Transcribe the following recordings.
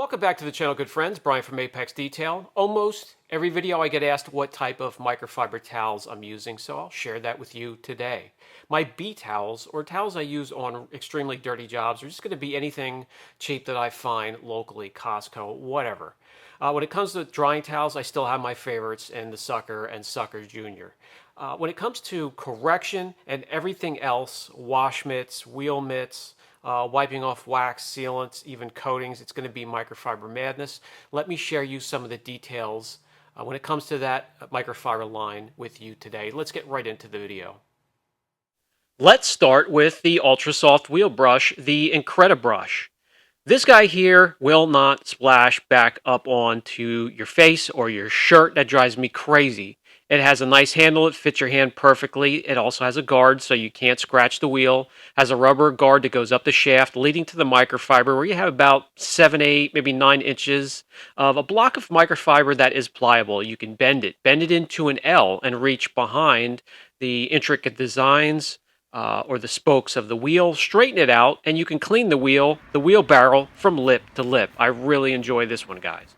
Welcome back to the channel, good friends. Brian from Apex Detail. Almost every video I get asked what type of microfiber towels I'm using, so I'll share that with you today. My B towels, or towels I use on extremely dirty jobs, are just going to be anything cheap that I find locally, Costco, whatever. When it comes to drying towels, I still have my favorites in the Sucker and Sucker Junior. When it comes to correction and everything else, wash mitts, wheel mitts, wiping off wax, sealants, even coatings, it's going to be microfiber madness. Let me share you some of the details when it comes to that microfiber line with you today. Let's get right into the video. Let's start with the ultra soft wheel brush, the Incredibrush. This guy here will not splash back up onto your face or your shirt. That drives me crazy. It has a nice handle. It fits your hand perfectly. It also has a guard so you can't scratch the wheel. Has a rubber guard that goes up the shaft leading to the microfiber where you have about 7, 8, maybe 9 inches of a block of microfiber that is pliable. You can bend it into an L and reach behind the intricate designs or the spokes of the wheel, straighten it out, and you can clean the wheel barrel from lip to lip. I really enjoy this one, guys.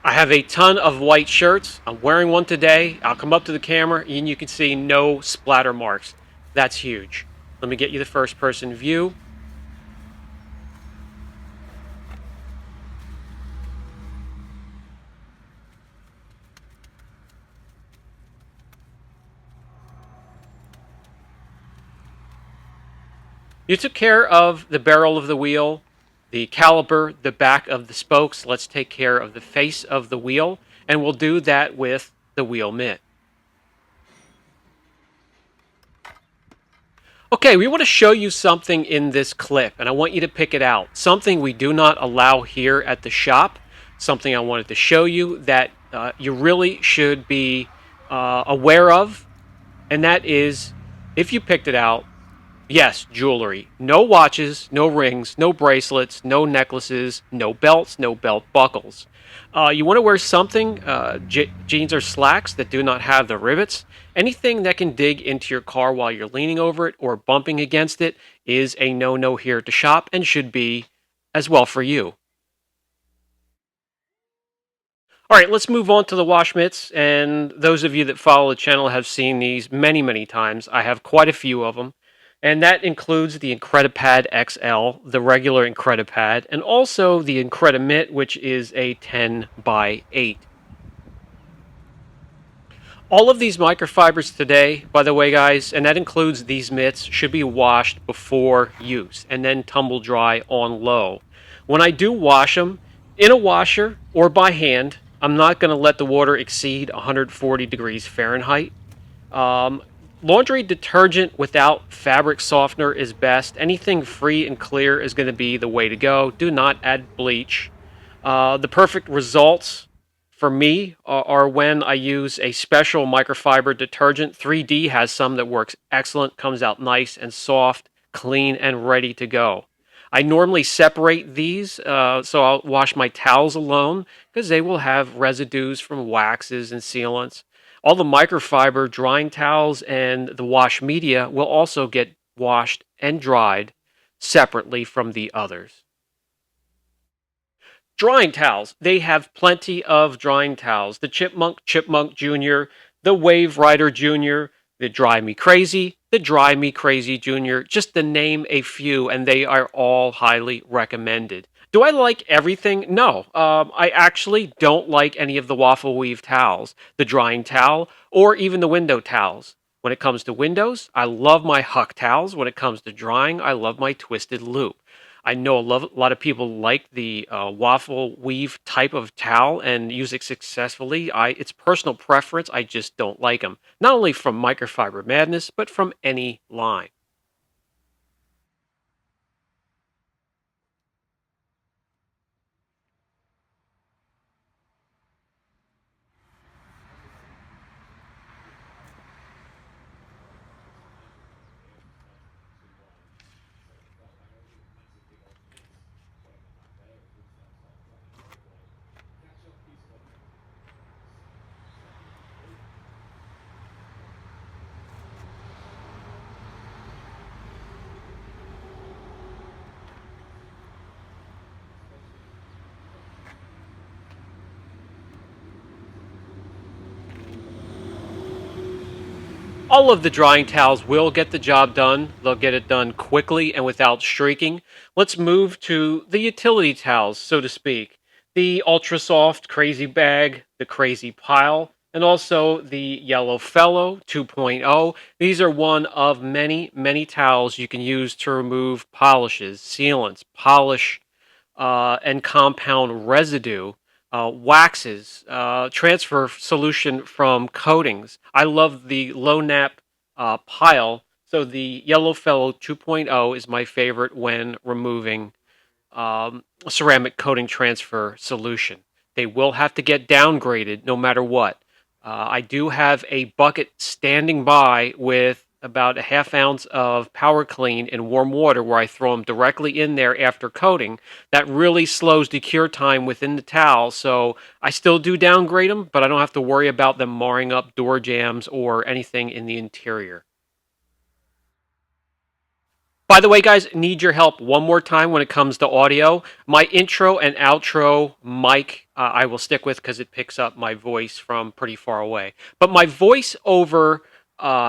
I have a ton of white shirts. I'm wearing one today. I'll come up to the camera and you can see no splatter marks. That's huge. Let me get you the first person view. You took care of the barrel of the wheel, the caliper, the back of the spokes. Let's take care of the face of the wheel, and we'll do that with the wheel mitt. Okay, we want to show you something in this clip, and I want you to pick it out. Something we do not allow here at the shop. Something I wanted to show you that you really should be aware of, and that is, if you picked it out, yes, jewelry. No watches, no rings, no bracelets, no necklaces, no belts, no belt buckles. You want to wear something, jeans or slacks that do not have the rivets. Anything that can dig into your car while you're leaning over it or bumping against it is a no-no here at the shop and should be as well for you. All right, let's move on to the wash mitts. And those of you that follow the channel have seen these many, many times. I have quite a few of them. And that includes the Incredipad XL, the regular Incredipad, and also the Incredimitt, which is a 10 by 8. All of these microfibers today, by the way, guys, and that includes these mitts, should be washed before use and then tumble dry on low. When I do wash them in a washer or by hand, I'm not going to let the water exceed 140 degrees Fahrenheit. Um, Laundry detergent without fabric softener is best. Anything free and clear is going to be the way to go. Do not add bleach. The perfect results for me are when I use a special microfiber detergent. 3D has some that works excellent, comes out nice and soft, clean, and ready to go. I normally separate these, so I'll wash my towels alone because they will have residues from waxes and sealants. All the microfiber drying towels and the wash media will also get washed and dried separately from the others. Drying towels. They have plenty of drying towels. The Chipmunk Jr., the Wave Rider Jr., the Dry Me Crazy, the Dry Me Crazy Jr., just to name a few, and they are all highly recommended. Do I like everything? No. I actually don't like any of the waffle weave towels, the drying towel, or even the window towels. When it comes to windows, I love my Huck towels. When it comes to drying, I love my Twisted Loop. I know a lot of people like the waffle weave type of towel and use it successfully. It's personal preference. I just don't like them. Not only from Microfiber Madness, but from any line. All of the drying towels will get the job done. They'll get it done quickly and without streaking. Let's move to the utility towels, so to speak. The ultra soft crazy bag, the crazy pile, and also the yellow fellow 2.0. These are one of many, many towels you can use to remove polishes, sealants, polish, and compound residue, waxes, transfer solution from coatings. I love the low nap pile. So the Yellow Fellow 2.0 is my favorite when removing ceramic coating transfer solution. They will have to get downgraded no matter what. I do have a bucket standing by with about a half ounce of Power Clean in warm water where I throw them directly in there after coating. That really slows the cure time within the towel. So I still do downgrade them, but I don't have to worry about them marring up door jambs or anything in the interior. By the way, guys, need your help one more time when it comes to audio. My intro and outro mic, I will stick with because it picks up my voice from pretty far away. But my voice over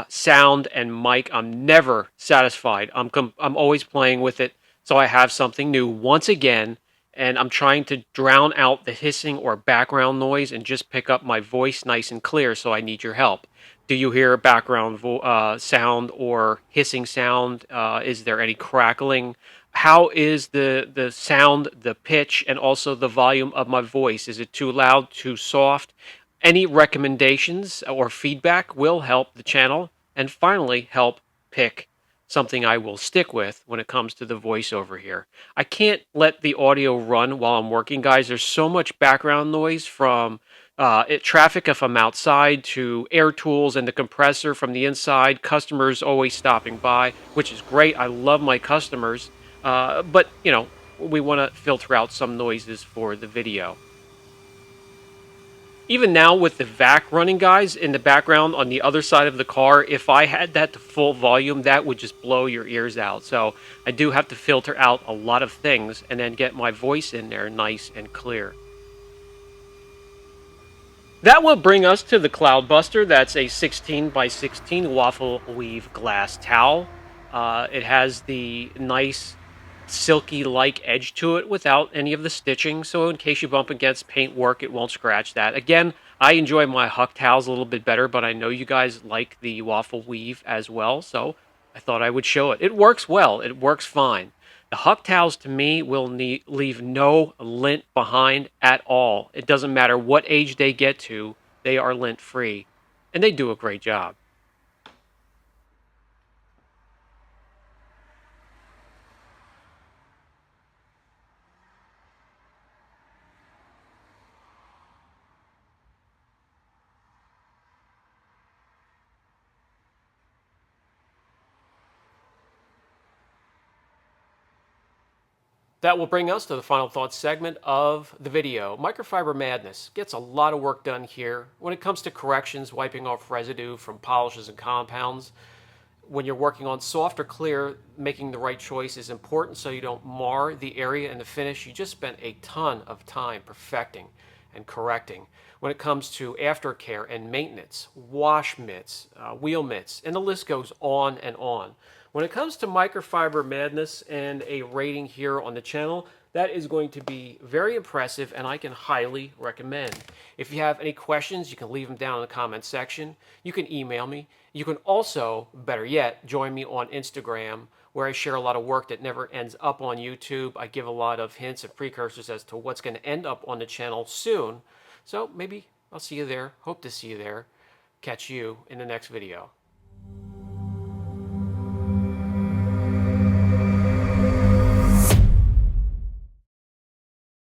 sound and mic, I'm never satisfied. I'm always playing with it, so I have something new once again, and I'm trying to drown out the hissing or background noise and just pick up my voice nice and clear. So I need your help. Do you hear background sound or hissing sound? Is there any crackling? How is the sound, the pitch, and also the volume of my voice? Is it too loud, too soft? Any recommendations or feedback will help the channel and finally help pick something I will stick with when it comes to the voiceover here. I can't let the audio run while I'm working, guys. There's so much background noise from traffic if I'm outside to air tools and the compressor from the inside. Customers always stopping by, which is great. I love my customers, but we want to filter out some noises for the video. Even now with the vac running, guys, in the background on the other side of the car, if I had that to full volume, that would just blow your ears out. So I do have to filter out a lot of things and then get my voice in there nice and clear. That will bring us to the Cloudbuster. That's a 16 by 16 waffle weave glass towel. It has the nice silky-like edge to it without any of the stitching, so in case you bump against paintwork, it won't scratch that. Again, I enjoy my Huck towels a little bit better, but I know you guys like the waffle weave as well, so I thought I would show it. It works well. It works fine. The Huck towels, to me, will leave no lint behind at all. It doesn't matter what age they get to, they are lint-free, and they do a great job. That will bring us to the final thoughts segment of the video. Microfiber Madness gets a lot of work done here. When it comes to corrections, wiping off residue from polishes and compounds, when you're working on soft or clear, making the right choice is important so you don't mar the area and the finish. You just spent a ton of time perfecting and correcting. When it comes to aftercare and maintenance, wash mitts, wheel mitts, and the list goes on and on. When it comes to Microfiber Madness and a rating here on the channel, that is going to be very impressive and I can highly recommend. If you have any questions, you can leave them down in the comment section. You can email me. You can also, better yet, join me on Instagram where I share a lot of work that never ends up on YouTube. I give a lot of hints and precursors as to what's going to end up on the channel soon. So maybe I'll see you there. Hope to see you there. Catch you in the next video.